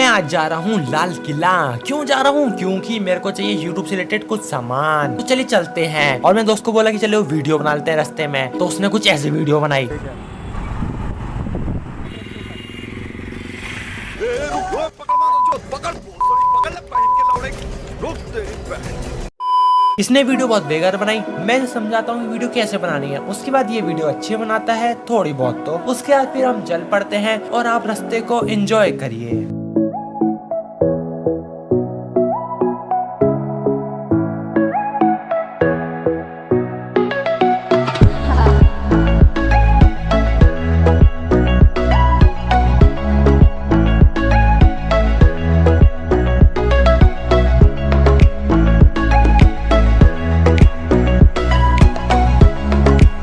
मैं आज जा रहा हूँ लाल किला। क्यों जा रहा हूँ? क्योंकि मेरे को चाहिए यूट्यूब से रिलेटेड कुछ सामान। तो चलिए चलते हैं। और मेरे दोस्त को बोला कि चलो वीडियो बना लेते हैं रास्ते में, तो उसने कुछ ऐसी वीडियो बनाई। इसने वीडियो बहुत बेकार बनाई। मैं समझाता हूँ वीडियो कैसे बनानी है, उसके बाद ये वीडियो अच्छी बनाता है थोड़ी बहुत। तो उसके बाद फिर हम चल पड़ते हैं और आप रास्ते को एंजॉय करिए।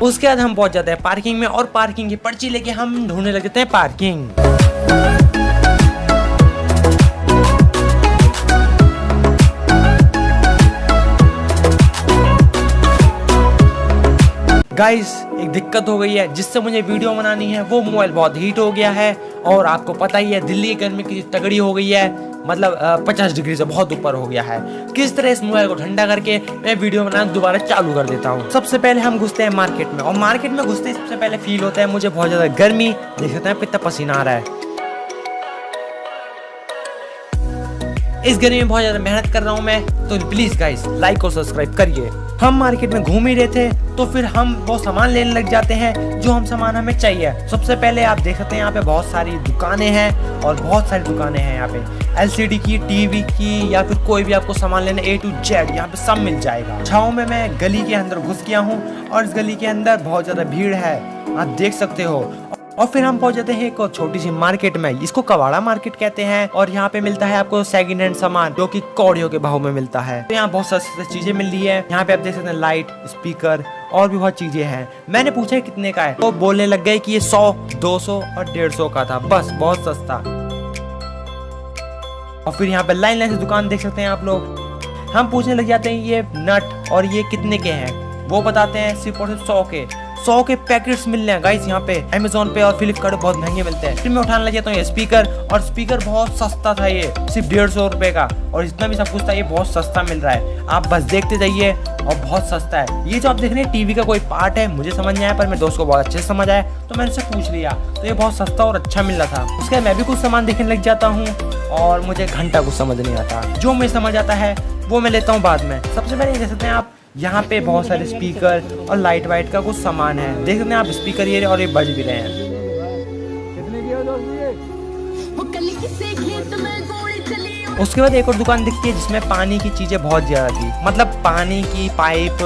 उसके बाद हम पहुंच जाते हैं पार्किंग में और पार्किंग की पर्ची लेके हम ढूंढने लग जाते हैं पार्किंग। गाइस एक दिक्कत हो गई है जिससे मुझे वीडियो बनानी है। वो मोबाइल बहुत हीट हो गया है और आपको पता ही है दिल्ली की गर्मी कितनी तगड़ी हो गई है, मतलब 50 डिग्री से बहुत ऊपर हो गया है। किस तरह इस मोबाइल को ठंडा करके मैं वीडियो बनाना दोबारा चालू कर देता हूँ। सबसे पहले हम घुसते हैं मार्केट में और मार्केट में घुसते ही सबसे पहले फील होता है मुझे बहुत ज्यादा गर्मी। देख सकते हैं कितना पसीना आ रहा है। इस गर्मी में बहुत ज्यादा मेहनत कर रहा हूँ मैं, तो प्लीज गाइस लाइक और सब्सक्राइब करिए। हम मार्केट में घूम ही रहे थे तो फिर हम वो सामान लेने लग जाते हैं जो हम सामान हमें चाहिए। सबसे पहले आप देख सकते हैं यहाँ पे बहुत सारी दुकानें हैं और बहुत सारी दुकानें हैं यहाँ पे एलसीडी की, टीवी की, या फिर कोई भी आपको सामान लेना A to Z यहाँ पे सब मिल जाएगा। छाँव में मैं गली के अंदर घुस गया हूँ और इस गली के अंदर बहुत ज्यादा भीड़ है, आप देख सकते हो। और फिर हम पहुंच जाते हैं एक छोटी सी मार्केट में, इसको कबाड़ा मार्केट कहते हैं। और यहाँ पे मिलता है आपको सेकंड हैंड सामान जो कि कौड़ियों के भाव में मिलता है। तो यहाँ बहुत सस्ती चीजें मिल रही है। यहाँ पे आप देख सकते हैं लाइट, स्पीकर और भी बहुत चीजें हैं। मैंने पूछा कितने का है, तो बोलने लग गए कि ये 100, 200 और 150 का था, बस बहुत सस्ता। और फिर यहाँ पे लाइन लाइन से दुकान देख सकते हैं आप लोग। हम पूछने लग जाते हैं ये नट और ये कितने के हैं, वो बताते हैं सिर्फ और सिर्फ 100 के पैकेट्स मिल रहे हैं गाइस यहाँ पे। अमेज़न पे और फ्लिपकार्ट बहुत महंगे मिलते हैं। फिर मैं उठाने लग जाता हूँ ये स्पीकर, और स्पीकर बहुत सस्ता था, ये सिर्फ 150 रुपए का। और इतना भी सब कुछ था, ये बहुत सस्ता मिल रहा है। आप बस देखते जाइए और बहुत सस्ता है। ये जो आप देख रहे हैं टीवी का कोई पार्ट है, मुझे समझ नहीं आया पर मेरे दोस्त को बहुत अच्छे से समझ आया, तो मैंने उससे पूछ लिया। तो ये बहुत सस्ता और अच्छा मिल रहा था। उसके बाद मैं भी कुछ सामान देखने लग जाता हूँ और मुझे घंटा कुछ समझ नहीं आता। जो मुझे समझ आता है वो मैं लेता हूँ बाद में। सबसे पहले देख सकते हैं आप यहाँ पे बहुत सारे स्पीकर और लाइट वाइट का कुछ सामान है, देख सकते हैं आप स्पीकर ये और ये बज भी रहे हैं। उसके बाद एक और दुकान दिखती है जिसमें पानी की चीजें बहुत ज्यादा थी, मतलब पानी की पाइप,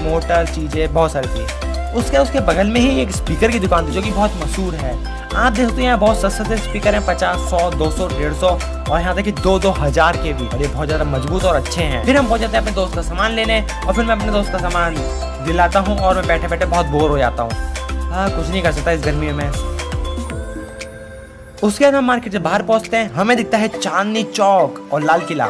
मोटर, चीजें बहुत सारी थी। उसके बगल में ही एक स्पीकर की दुकान थी जो कि बहुत मशहूर है। आप देख सकते हैं यहाँ बहुत सस्ते स्पीकर हैं, 50, 100, 200, 150 और यहाँ तक कि 2-2 हजार के भी, और ये बहुत ज्यादा मजबूत और अच्छे हैं। फिर हम पहुंच जाते हैं अपने दोस्त का सामान लेने और फिर मैं अपने दोस्त का सामान दिलाता हूँ और मैं बैठे बैठे बहुत बोर हो जाता हूँ। हाँ, कुछ नहीं कर सकता इस गर्मी में। उसके बाद हम मार्केट से बाहर पहुंचते हैं, हमें दिखता है चांदनी चौक और लाल किला।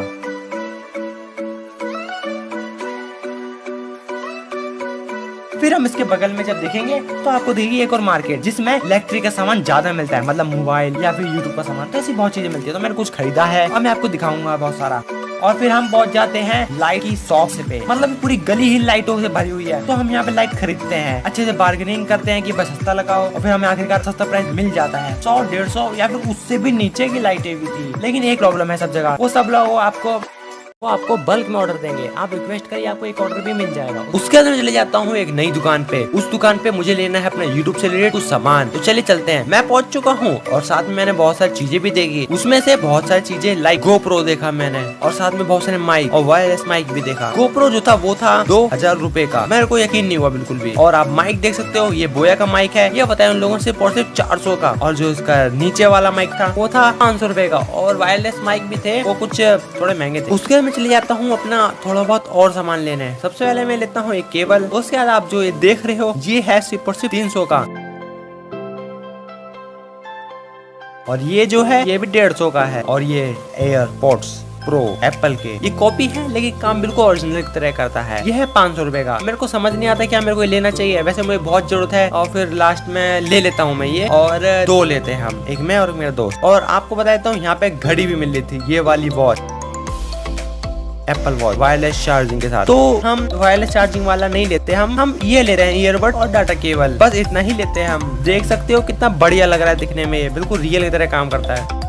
फिर हम इसके बगल में जब देखेंगे तो आपको दिखेगी एक और मार्केट जिसमें इलेक्ट्रिक का सामान ज्यादा मिलता है, मतलब मोबाइल या फिर यूट्यूब का सामान, तो ऐसी बहुत चीजें मिलती है। तो मैंने कुछ खरीदा है और मैं आपको दिखाऊंगा बहुत सारा। और फिर हम पहुंच जाते हैं लाइट की शॉप पे, मतलब पूरी गली ही लाइटों से भरी हुई है। तो हम यहाँ पे लाइट खरीदते हैं, अच्छे से बार्गेनिंग करते हैं कि बस सस्ता लगाओ, और फिर हमें आखिरकार सस्ता प्राइस मिल जाता है। 100, 150 या फिर उससे भी नीचे की लाइटें भी थी। लेकिन एक प्रॉब्लम है सब जगह, वो सब लोग वो आपको बल्क में ऑर्डर देंगे। आप रिक्वेस्ट करिए, आपको एक ऑर्डर भी मिल जाएगा। उसके अंदर चले जाता हूँ एक नई दुकान पे। उस दुकान पे मुझे लेना है अपने यूट्यूब से रिलेटेड कुछ सामान। तो चलिए चलते हैं। मैं पहुंच चुका हूँ और साथ में मैंने बहुत सारी चीजें भी देखी। उसमें से बहुत सारी चीजें लाइक GoPro देखा मैंने, और साथ में बहुत सारे माइक और वायरलेस माइक भी देखा। GoPro जो था वो था 2000 रुपए का, मेरे को यकीन नहीं हुआ बिल्कुल भी। और आप माइक देख सकते हो, ये बोया का माइक है, ये बताया उन लोगों से सिर्फ 400 का। और जो इसका नीचे वाला माइक था वो था 500 रुपए का, और वायरलेस माइक भी थे, वो कुछ थोड़े महंगे थे। उसके बाद मैं चले जाता हूँ अपना थोड़ा बहुत और सामान लेने। सबसे पहले मैं लेता हूँ एक केबल। उसके बाद आप जो ये देख रहे हो ये है सिर्फ 300 का, और ये जो है ये भी 150 का है। और ये एयरपोर्ट्स प्रो एप्पल के। ये कॉपी है लेकिन काम बिल्कुल ओरिजिनल की तरह करता है। यह है 500 रुपए का। मेरे को समझ नहीं आता क्या मेरे को लेना चाहिए, वैसे मुझे बहुत जरूरत है और फिर लास्ट में ले लेता हूँ मैं ये। और 2 लेते हैं हम, एक मैं और मेरा दोस्त। और आपको बता देता हूँ यहाँ पे घड़ी भी मिल रही थी, ये वाली watch, Apple watch wireless charging के साथ। तो हम वायरलेस चार्जिंग वाला नहीं लेते, हम ये ले रहे हैं ईयरबड और डाटा केबल, बस इतना ही लेते हैं हम। देख सकते हो कितना बढ़िया लग रहा है दिखने में, ये बिल्कुल रियल की तरह काम करता है।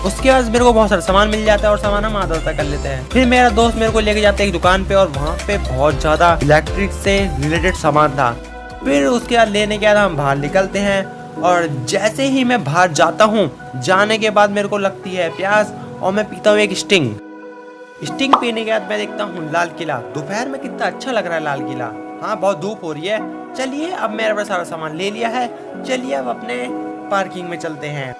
उसके बाद मेरे को बहुत सारा सामान मिल जाता है और सामान हम आधा आधा कर लेते हैं। फिर मेरा दोस्त मेरे को लेके जाता है एक दुकान पे और वहाँ पे बहुत ज्यादा इलेक्ट्रिक से रिलेटेड सामान था। फिर उसके बाद लेने के बाद हम बाहर निकलते हैं और जैसे ही मैं बाहर जाता हूँ, जाने के बाद मेरे को लगती है प्यास और मैं पीता हूँ एक स्टिंग पीने के बाद मैं देखता हूँ लाल किला। दोपहर में कितना अच्छा लग रहा है लाल किला। हाँ बहुत धूप हो रही है। चलिए अब मेरे पास सारा सामान ले लिया है, चलिए अब अपने पार्किंग में चलते हैं।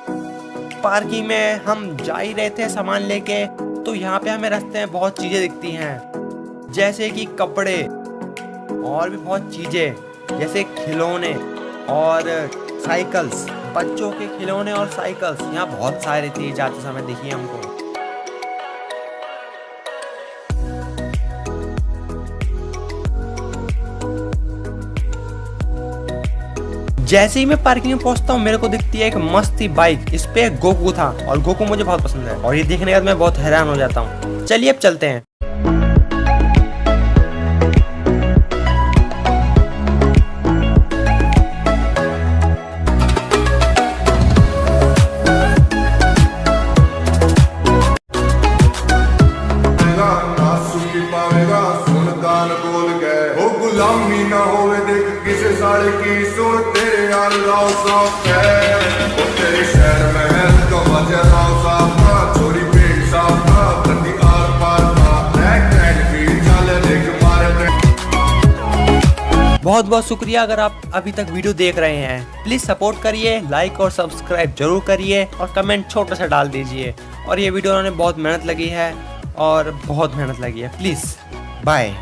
पार्किंग में हम जा ही रहे थे सामान लेके, तो यहाँ पे हमें रास्ते में बहुत चीजें दिखती हैं, जैसे कि कपड़े और भी बहुत चीजें, जैसे खिलौने और साइकिल्स, बच्चों के खिलौने और साइकिल्स यहाँ बहुत सारे थे जाते समय देखिए हमको। जैसे ही मैं पार्किंग में पहुंचता हूँ, मेरे को दिखती है एक मस्त सी बाइक, इस पे गोकू था और गोकू मुझे बहुत पसंद है और ये देखने के बाद मैं बहुत हैरान हो जाता हूँ। चलिए अब चलते हैं। गुलामी ना होवे देख किसे साले की सुन तेरे यार राव साफ है वो तेरे शहर में है तो वजह राव साफ था छोरी पेट साफ था गंदी आर पार था रैक रैक भी चले देख मारे। बहुत बहुत शुक्रिया अगर आप अभी तक वीडियो देख रहे हैं। प्लीज सपोर्ट करिए, लाइक और सब्सक्राइब जरूर करिए और कमेंट छोटा सा डाल दीजिए। और ये वीडियो उन्होंने बहुत मेहनत लगी है और बहुत मेहनत लगी है। Please bye.